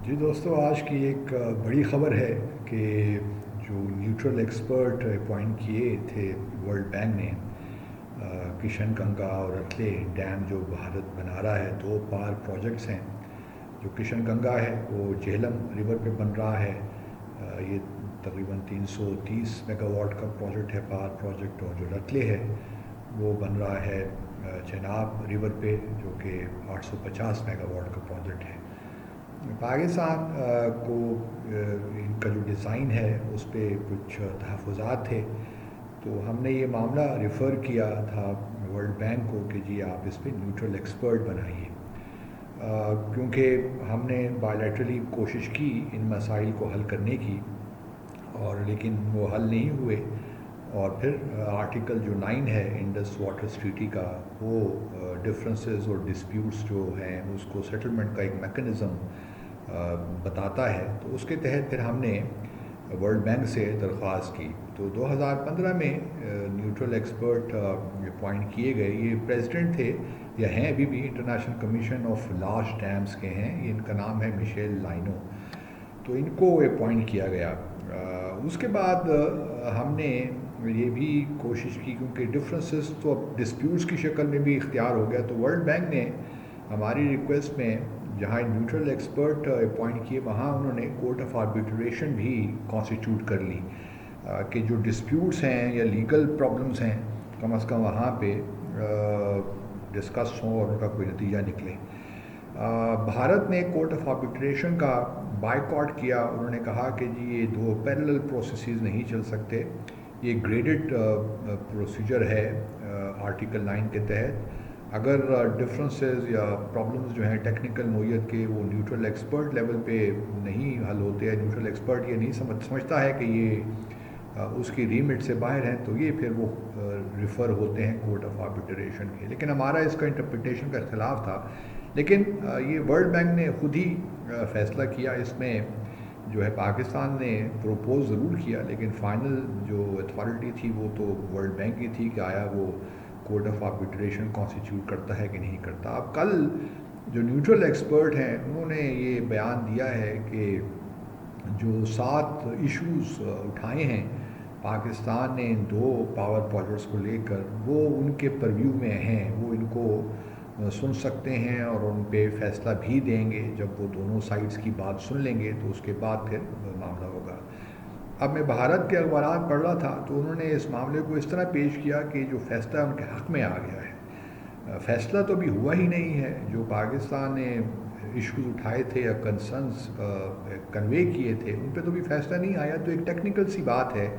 جی دوستو، آج کی ایک بڑی خبر ہے کہ جو نیوٹرل ایکسپرٹ اپوائنٹ کیے تھے ورلڈ بینک نے، کشن گنگا اور رتلے ڈیم جو بھارت بنا رہا ہے، دو پار پروجیکٹس ہیں۔ جو کشن گنگا ہے وہ جہلم ریور پہ بن رہا ہے، یہ تقریباً 330 میگا واٹ کا پروجیکٹ ہے، پار پروجیکٹ۔ اور جو رتلے ہے وہ بن رہا ہے چناب ریور پہ، جو کہ 850 میگا واٹ کا پروجیکٹ ہے۔ پاکستان کو ان کا جو ڈیزائن ہے اس پہ کچھ تحفظات تھے، تو ہم نے یہ معاملہ ریفر کیا تھا ورلڈ بینک کو کہ جی آپ اس پہ نیوٹرل ایکسپرٹ بنائیے، کیونکہ ہم نے بائیلیٹرلی کوشش کی ان مسائل کو حل کرنے کی، اور لیکن وہ حل نہیں ہوئے۔ اور پھر آرٹیکل جو 9 ہے انڈس واٹرز ٹریٹی کا، وہ ڈفرینسز اور ڈسپیوٹس جو ہیں اس کو سیٹلمنٹ کا ایک میکنزم بتاتا ہے، تو اس کے تحت پھر ہم نے ورلڈ بینک سے درخواست کی۔ تو 2015 میں نیوٹرل ایکسپرٹ اپوائنٹ کیے گئے۔ یہ پریزیڈنٹ تھے یا ہیں ابھی بھی، international commission of large dams کے ہیں، یہ ان کا نام ہے میشیل لائنو۔ تو ان کو اپوائنٹ کیا گیا۔ اس کے بعد ہم نے یہ بھی کوشش کی، کیونکہ ڈفرینسز تو اب ڈسپیوٹس کی شکل میں بھی اختیار ہو گیا، تو ورلڈ بینک نے ہماری ریکویسٹ میں جہاں نیوٹرل ایکسپرٹ اپوائنٹ کیے وہاں انہوں نے کورٹ آف آربیٹریشن بھی کانسٹیٹیوٹ کر لی، کہ جو ڈسپیوٹس ہیں یا لیگل پرابلمس ہیں کم از کم وہاں پہ ڈسکس ہوں اور ان کا کوئی نتیجہ نکلے۔ بھارت نے کورٹ آف آربیٹریشن کا بائیکاٹ کیا۔ انہوں نے کہا کہ جی یہ دو پیرلل پروسیسز نہیں چل سکتے، یہ گریڈڈ پروسیجر ہے آرٹیکل 9 کے تحت۔ اگر ڈفرینسز یا پرابلمز جو ہیں ٹیکنیکل نوعیت کے وہ نیوٹرل ایکسپرٹ لیول پہ نہیں حل ہوتے ہیں، نیوٹرل ایکسپرٹ یہ نہیں سمجھتا ہے کہ یہ اس کی ریمٹ سے باہر ہیں، تو یہ پھر وہ ریفر ہوتے ہیں کورٹ آف آربیٹریشن کے۔ لیکن ہمارا اس کا انٹرپریٹیشن کا اختلاف تھا، لیکن یہ ورلڈ بینک نے خود ہی فیصلہ کیا۔ اس میں جو ہے پاکستان نے پروپوز ضرور کیا، لیکن فائنل جو اتھارٹی تھی وہ تو ورلڈ بینک کی تھی کہ آیا وہ کورٹ آف آربیٹریشن کانسٹیٹیوٹ کرتا ہے کہ نہیں کرتا۔ اب کل جو نیوٹرل ایکسپرٹ ہیں انہوں نے یہ بیان دیا ہے کہ جو 7 ایشوز اٹھائے ہیں پاکستان نے ان دو پاور پروجیکٹس کو لے کر، وہ ان کے پرویو میں ہیں، وہ ان کو سن سکتے ہیں اور ان پہ فیصلہ بھی دیں گے جب وہ دونوں سائڈز کی بات سن لیں گے، تو اس کے بعد پھر معاملہ ہوگا۔ اب میں بھارت کے اخبارات پڑھ رہا تھا تو انہوں نے اس معاملے کو اس طرح پیش کیا کہ جو فیصلہ ان کے حق میں آ گیا ہے۔ فیصلہ تو ابھی ہوا ہی نہیں ہے۔ جو پاکستان نے ایشوز اٹھائے تھے یا کنسرنز کنوے کیے تھے ان پہ تو بھی فیصلہ نہیں آیا، تو ایک ٹیکنیکل سی بات ہے۔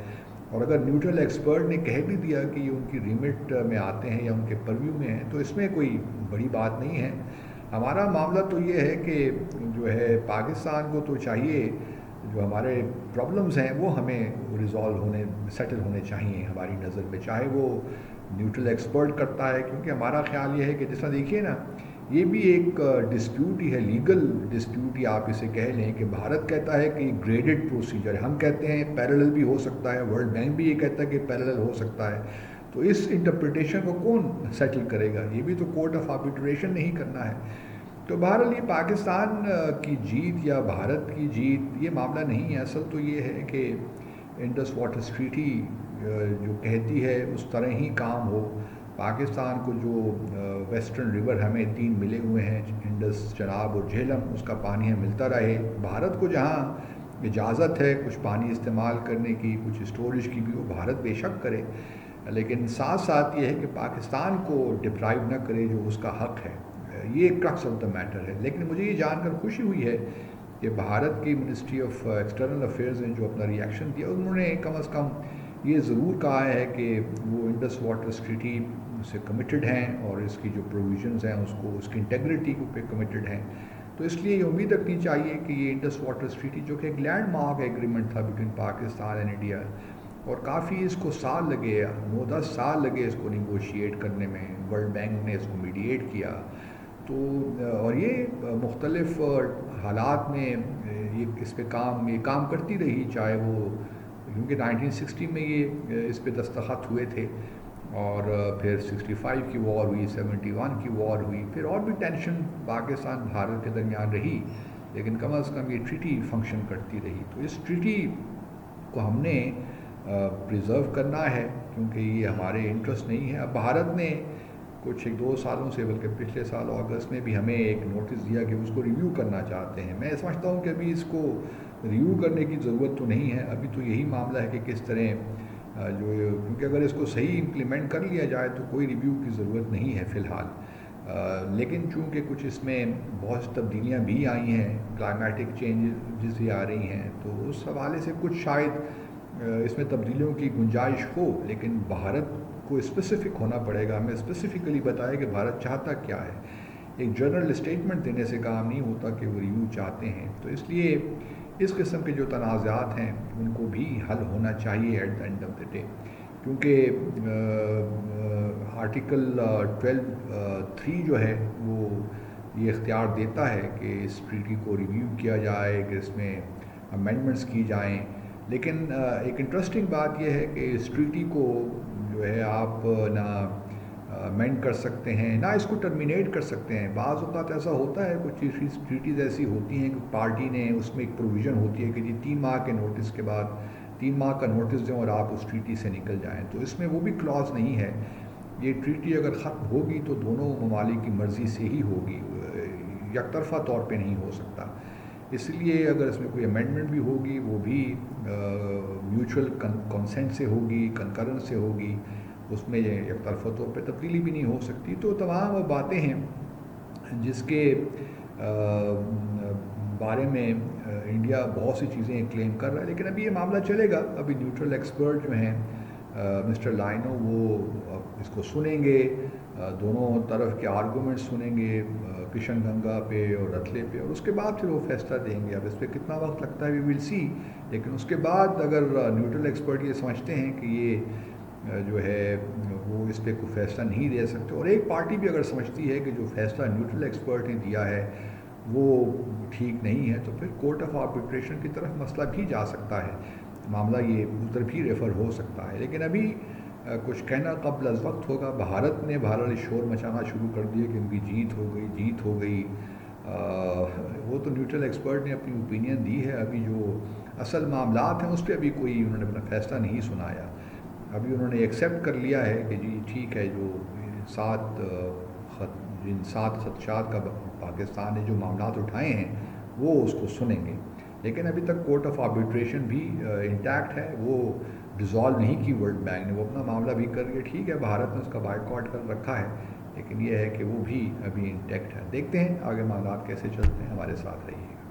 اور اگر نیوٹرل ایکسپرٹ نے کہہ بھی دیا کہ یہ ان کی ریمٹ میں آتے ہیں یا ان کے پرویو میں ہیں، تو اس میں کوئی بڑی بات نہیں ہے۔ ہمارا معاملہ تو یہ ہے کہ جو ہے پاکستان کو تو چاہیے جو ہمارے پرابلمز ہیں وہ ہمیں ریزالو سیٹل ہونے چاہیے ہماری نظر میں، چاہے وہ نیوٹرل ایکسپرٹ کرتا ہے، کیونکہ ہمارا خیال یہ ہے کہ جس طرح دیکھیے نا، یہ بھی ایک ڈسپیوٹ ہی ہے، لیگل ڈسپیوٹ ہی آپ اسے کہہ لیں، کہ بھارت کہتا ہے کہ یہ گریڈڈ پروسیجر ہے، ہم کہتے ہیں پیرلل بھی ہو سکتا ہے، ورلڈ بینک بھی یہ کہتا ہے کہ پیرلل ہو سکتا ہے۔ تو اس انٹرپریٹیشن کو کون سیٹل کرے گا؟ یہ بھی تو کورٹ آف آربیٹریشن نہیں کرنا ہے۔ تو بہرحال یہ پاکستان کی جیت یا بھارت کی جیت یہ معاملہ نہیں ہے، اصل تو یہ ہے کہ انڈس واٹرز ٹریٹی جو کہتی ہے اس طرح ہی کام ہو۔ پاکستان کو جو ویسٹرن ریور ہمیں 3 ملے ہوئے ہیں، انڈس، چناب اور جہلم، اس کا پانی ہمیں ملتا رہے۔ بھارت کو جہاں اجازت ہے کچھ پانی استعمال کرنے کی، کچھ اسٹوریج کی بھی، وہ بھارت بے شک کرے، لیکن ساتھ ساتھ یہ ہے کہ پاکستان کو ڈپرائیو نہ کرے جو اس کا حق ہے۔ یہ کرکس آف دا میٹر ہے۔ لیکن مجھے یہ جان کر خوشی ہوئی ہے کہ بھارت کی منسٹری آف ایکسٹرنل افیئرز نے جو اپنا ریئیکشن دیا، انہوں نے کم از کم یہ ضرور کہا ہے کہ وہ انڈس واٹرز ٹریٹی سے کمیٹڈ ہیں اور اس کی جو پروویژنز ہیں اس کی انٹیگریٹی پہ کمیٹڈ ہیں۔ تو اس لیے یہ امید رکھنی چاہیے کہ یہ انڈس واٹرز ٹریٹی جو کہ ایک لینڈ مارک ایگریمنٹ تھا بٹوین پاکستان اینڈ انڈیا، اور کافی اس کو سال لگے، 9-10 سال لگے اس کو نیگوشیٹ کرنے میں، ورلڈ بینک نے اس کو میڈیٹ کیا، تو اور یہ مختلف حالات میں یہ اس پہ یہ کام کرتی رہی، چاہے وہ کیونکہ 1960 میں یہ اس پہ دستخط ہوئے تھے، اور پھر 65 کی وار ہوئی، 71 کی وار ہوئی، پھر اور بھی ٹینشن پاکستان بھارت کے درمیان رہی، لیکن کم از کم یہ ٹریٹی فنکشن کرتی رہی. تو اس ٹریٹی کو ہم نے پریزرو کرنا ہے کیونکہ یہ ہمارے انٹرسٹ نہیں ہے. اب بھارت نے کچھ 1-2 سالوں سے بلکہ پچھلے سال اگست میں بھی ہمیں ایک نوٹس دیا کہ اس کو ریویو کرنا چاہتے ہیں. میں سمجھتا ہوں کہ ابھی اس کو ریویو کرنے کی ضرورت تو نہیں ہے. ابھی تو یہی معاملہ ہے کہ کس طرح کیونکہ اگر اس کو صحیح امپلیمنٹ کر لیا جائے تو کوئی ریویو کی ضرورت نہیں ہے فی الحال. لیکن چونکہ کچھ اس میں بہت سی تبدیلیاں بھی آئی ہیں, کلائمیٹک چینجز بھی آ رہی ہیں, تو اس حوالے سے کچھ شاید اس میں تبدیلیوں کی گنجائش ہو. لیکن بھارت کو اسپیسیفک ہونا پڑے گا, ہمیں اسپیسیفکلی بتایا کہ بھارت چاہتا کیا ہے. ایک جنرل اسٹیٹمنٹ دینے سے کام نہیں ہوتا کہ وہ ریویو چاہتے ہیں. تو اس لیے اس قسم کے جو تنازعات ہیں ان کو بھی حل ہونا چاہیے at the end of the day, کیونکہ آرٹیکل 12(3) جو ہے وہ یہ اختیار دیتا ہے کہ اس ٹریٹی کو ریویو کیا جائے, کہ اس میں امینڈمنٹس کی جائیں. لیکن ایک انٹرسٹنگ بات یہ ہے کہ اس ٹریٹی کو جو ہے آپ نہ امینڈ کر سکتے ہیں نہ اس کو ٹرمینیٹ کر سکتے ہیں. بعض اوقات ایسا ہوتا ہے, کچھ ٹریٹیز ایسی ہوتی ہیں کہ پارٹی نے اس میں ایک پروویژن ہوتی ہے کہ جی 3 ماہ کے نوٹس کے بعد 3 ماہ کا نوٹس دیں اور آپ اس ٹریٹی سے نکل جائیں. تو اس میں وہ بھی کلاز نہیں ہے. یہ ٹریٹی اگر ختم ہوگی تو دونوں ممالک کی مرضی سے ہی ہوگی, یک طرفہ طور پہ نہیں ہو سکتا. اس لیے اگر اس میں کوئی امینڈمنٹ بھی ہوگی وہ بھی میوچل کنسنٹ سے ہوگی, کنکرنس سے ہوگی, اس میں یک طرفہ طور پہ تبدیلی بھی نہیں ہو سکتی. تو تمام وہ باتیں ہیں جس کے بارے میں انڈیا بہت سی چیزیں کلیم کر رہا ہے. لیکن ابھی یہ معاملہ چلے گا. ابھی نیوٹرل ایکسپرٹ جو ہیں مسٹر لائنو وہ اس کو سنیں گے, دونوں طرف کے آرگومنٹ سنیں گے, کشن گنگا پہ اور رتلے پہ, اور اس کے بعد پھر وہ فیصلہ دیں گے. اب اس پہ کتنا وقت لگتا ہے وی ول سی. لیکن اس کے بعد اگر نیوٹرل ایکسپرٹ یہ سمجھتے ہیں کہ یہ جو ہے وہ اس پہ کوئی فیصلہ نہیں دے سکتے, اور ایک پارٹی بھی اگر سمجھتی ہے کہ جو فیصلہ نیوٹرل ایکسپرٹ نے دیا ہے وہ ٹھیک نہیں ہے, تو پھر کورٹ آف آربیٹریشن کی طرف مسئلہ بھی جا سکتا ہے, معاملہ یہ ادھر بھی ریفر ہو سکتا ہے. لیکن ابھی کچھ کہنا قبل از وقت ہوگا. بھارت نے بہرحال شور مچانا شروع کر دیا کہ ان کی جیت ہو گئی. وہ تو نیوٹرل ایکسپرٹ نے اپنی اوپینین دی ہے. ابھی جو اصل معاملات ہیں اس پہ ابھی کوئی انہوں نے اپنا فیصلہ نہیں سنایا. ابھی انہوں نے ایکسیپٹ کر لیا ہے کہ جی ٹھیک ہے, جو 7 خدشات کا پاکستان نے جو معاملات اٹھائے ہیں وہ اس کو سنیں گے. لیکن ابھی تک کورٹ آف آربیٹریشن بھی انٹیکٹ ہے, وہ ڈیزالو نہیں کی ورلڈ بینک نے, وہ اپنا معاملہ بھی کر رہی ہے. ٹھیک ہے, بھارت نے اس کا بائیکاٹ کر رکھا ہے, لیکن یہ ہے کہ وہ بھی ابھی انٹیکٹ ہے. دیکھتے ہیں آگے معاملات کیسے چلتے ہیں. ہمارے ساتھ رہیے گا.